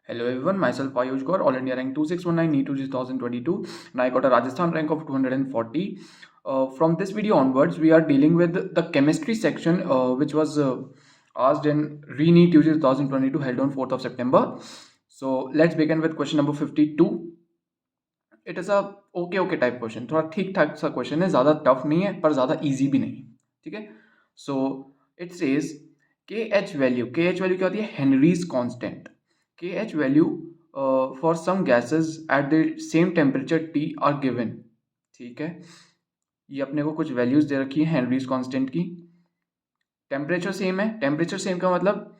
Hello everyone, myself Ayush Gaur, All India rank 2619 NEET 2022 and I got a Rajasthan rank of 240. From this video onwards, we are dealing with the chemistry section which was asked in re-NEET 2022 held on 4th of September. So let's begin with question number 52. It is a okay type question, थोड़ा ठीक ठाक सा question है, ज़्यादा tough नहीं है पर ज़्यादा ईजी भी नहीं, ठीक है. So it says KH value क्या होती है? Henry's constant. KH value for some gases at the same temperature T are given. ठीक है, ये अपने को कुछ वैल्यूज दे रखी है हेनरीज कांस्टेंट की. टेम्परेचर सेम है. टेम्परेचर सेम का मतलब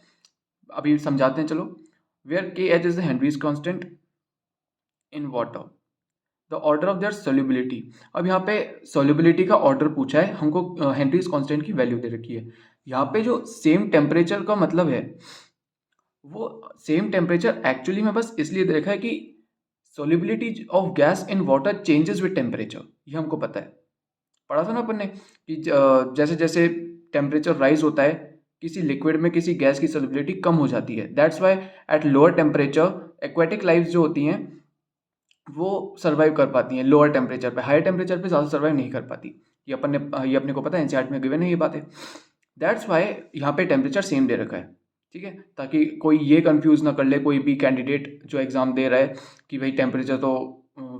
अभी समझाते हैं, चलो. Where KH is the Henry's constant in water, the order of their solubility. अब यहाँ पे सोल्यूबिलिटी का ऑर्डर पूछा है हमको, हेनरीज कांस्टेंट की वैल्यू दे रखी है. यहाँ पे जो सेम टेम्परेचर का मतलब है वो सेम टेम्परेचर एक्चुअली में बस इसलिए दे रखा है कि solubility of gas in water changes with temperature. ये हमको पता है, पढ़ा था ना अपन ने कि जैसे जैसे टेम्परेचर राइज होता है किसी लिक्विड में किसी गैस की सोल्यूबिलिटी कम हो जाती है. That's why at lower temperature aquatic life जो होती हैं वो सर्वाइव कर पाती हैं लोअर टेम्परेचर पे. हायर टेम्परेचर पे ज़्यादा सर्वाइव नहीं कर पाती. ये अपने को पता है, एनसीईआरटी में गिवन है ये बातें. दैट्स वाई यहाँ पे टेम्परेचर सेम दे रखा है, ठीक है, ताकि कोई ये कंफ्यूज ना कर ले कोई भी कैंडिडेट जो एग्जाम दे रहा है कि भाई टेम्परेचर तो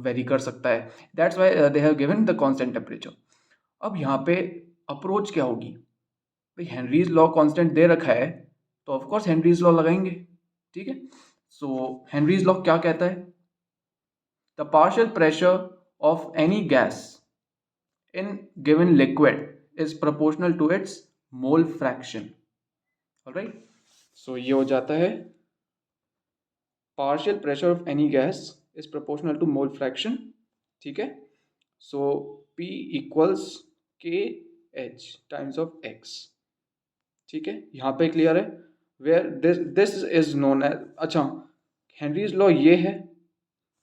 वेरी कर सकता है. That's why they have given the constant temperature. अब यहाँ पे अप्रोच क्या होगी? भाई हेनरीज लॉ कांस्टेंट दे रखा है तो ऑफकोर्स हेनरीज लॉ लगाएंगे, ठीक है. सो हेनरीज लॉ क्या कहता है? The partial pressure of any gas in given liquid is proportional to its mole fraction. Alright, so ये हो जाता है partial pressure of any gas is proportional to mole fraction, ठीक है. So P equals KH times of X, ठीक है. यहाँ पे क्लियर है. Where this is known as, अच्छा, हेनरीज लॉ ये है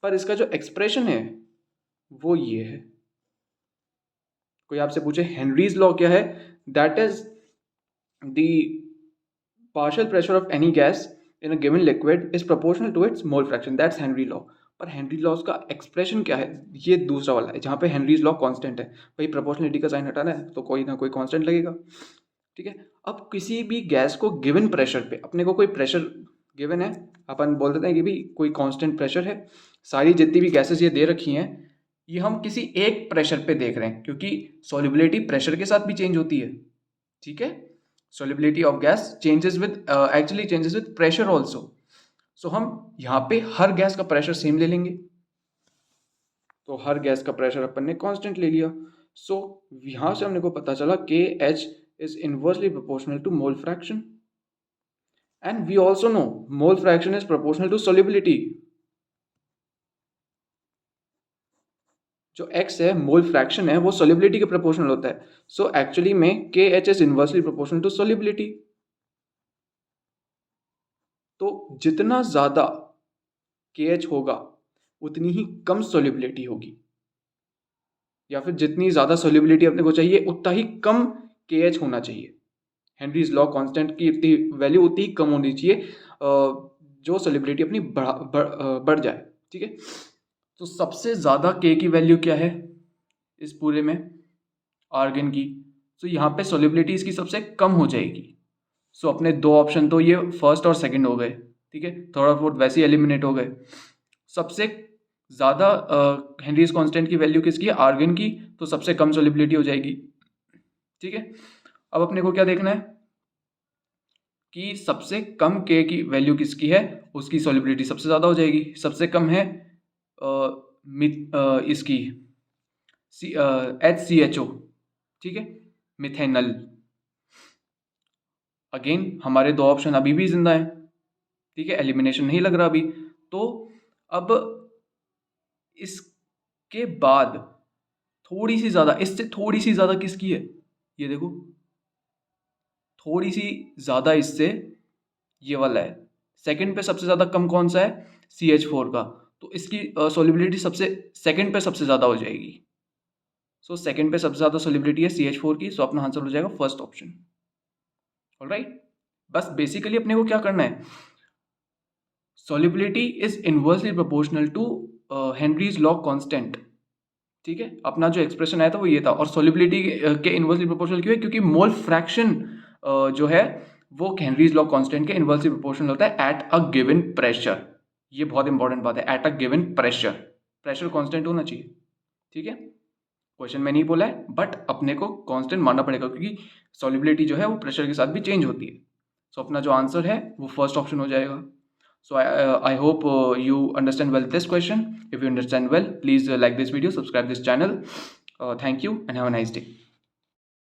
पर इसका जो एक्सप्रेशन है वो ये है. कोई आपसे पूछे हेनरीज लॉ क्या है? That is the partial pressure of any gas in a given liquid is proportional to its mole fraction. That's Henry law. पर हेनरी लॉ का एक्सप्रेशन क्या है? ये दूसरा वाला है जहाँ पे हेनरीज लॉ कांस्टेंट है. भाई प्रोपोर्शनलिटी का साइन हटाना है तो कोई ना कोई कांस्टेंट लगेगा, ठीक है. अब किसी भी गैस को गिवन प्रेशर पे, अपने को कोई प्रेशर गिवन है, अपन बोल देते हैं कि भाई कोई कांस्टेंट प्रेशर है. सारी जितनी भी गैसेस ये दे रखी हैं ये हम किसी एक प्रेशर पे देख रहे हैं क्योंकि सॉल्युबिलिटी प्रेशर के साथ भी चेंज होती है, ठीक है. Solubility of gas changes with actually changes with pressure also. So हम यहाँ पे हर गैस का प्रेशर सेम ले लेंगे, तो हर गैस का प्रेशर अपन ने कांस्टेंट ले लिया. सो यहाँ से हमने को पता चला के H is inversely proportional to mole fraction, and we also know mole fraction is proportional to solubility. जो x है मोल फ्रैक्शन है वो solubility के प्रोपोर्शनल होता है. सो एक्चुअली में KH is inversely proportional to solubility. तो जितना ज्यादा KH होगा उतनी ही कम solubility होगी, या फिर जितनी ज्यादा solubility अपने को चाहिए उतना ही कम KH होना चाहिए. हेनरीज लॉ कांस्टेंट की इतनी वैल्यू उतनी ही कम होनी चाहिए जो सोल्युबिलिटी अपनी बढ़ जाए, ठीक है. तो सबसे ज़्यादा के की वैल्यू क्या है इस पूरे में? आर्गन की. तो यहाँ पे सोल्युबिलिटी इसकी सबसे कम हो जाएगी. सो अपने दो ऑप्शन तो ये फर्स्ट और सेकंड हो गए, ठीक है. थोड़ा बहुत वैसे ही एलिमिनेट हो गए. सबसे ज़्यादा हेनरीज कांस्टेंट की वैल्यू किसकी है? आर्गन की. तो सबसे कम सोल्युबिलिटी हो जाएगी, ठीक है. अब अपने को क्या देखना है कि सबसे कम के की वैल्यू किसकी है, उसकी सॉल्युबिलिटी सबसे ज़्यादा हो जाएगी. सबसे कम है इसकी HCHO, ठीक है, मिथेनल. अगेन हमारे दो ऑप्शन अभी भी जिंदा है, ठीक है, एलिमिनेशन नहीं लग रहा अभी. तो अब इसके बाद थोड़ी सी ज़्यादा, इससे थोड़ी सी ज़्यादा किसकी है? ये देखो, थोड़ी सी ज़्यादा इससे ये वाला है. सेकंड पे सबसे ज़्यादा कम कौन सा है? CH4 का. तो इसकी सॉल्युबिलिटी सबसे सेकंड पे सबसे ज़्यादा हो जाएगी. सो सेकंड पे सबसे ज़्यादा सॉल्युबिलिटी है CH4 की. सो अपना आंसर हो जाएगा फर्स्ट ऑप्शन. ऑलराइट, बस बेसिकली अपने को क्या करना है, solubility is inversely proportional to Henry's law constant. ठीक है, अपना जो एक्सप्रेशन आया था वो ये था। और सॉल्युबिलिटी के इनवर्सली प्रोपोर्शनल क्यों है? क्योंकि मोल फ्रैक्शन जो है वो हेनरीज लॉ कांस्टेंट के इनवर्सली प्रोपोर्शनल होता है एट अ गिवन प्रेशर। ये बहुत इंपॉर्टेंट बात है, at a given pressure. Pressure constant होना चाहिए। ठीक है, क्वेश्चन में नहीं बोला है बट अपने को कांस्टेंट मानना पड़ेगा क्योंकि सॉल्युबिलिटी जो है वो प्रेशर के साथ भी चेंज होती है। सो अपना जो आंसर है वो फर्स्ट ऑप्शन हो जाएगा। So I hope you understand well this question. If you understand well, please like this video, subscribe this channel. Thank you and have a nice day.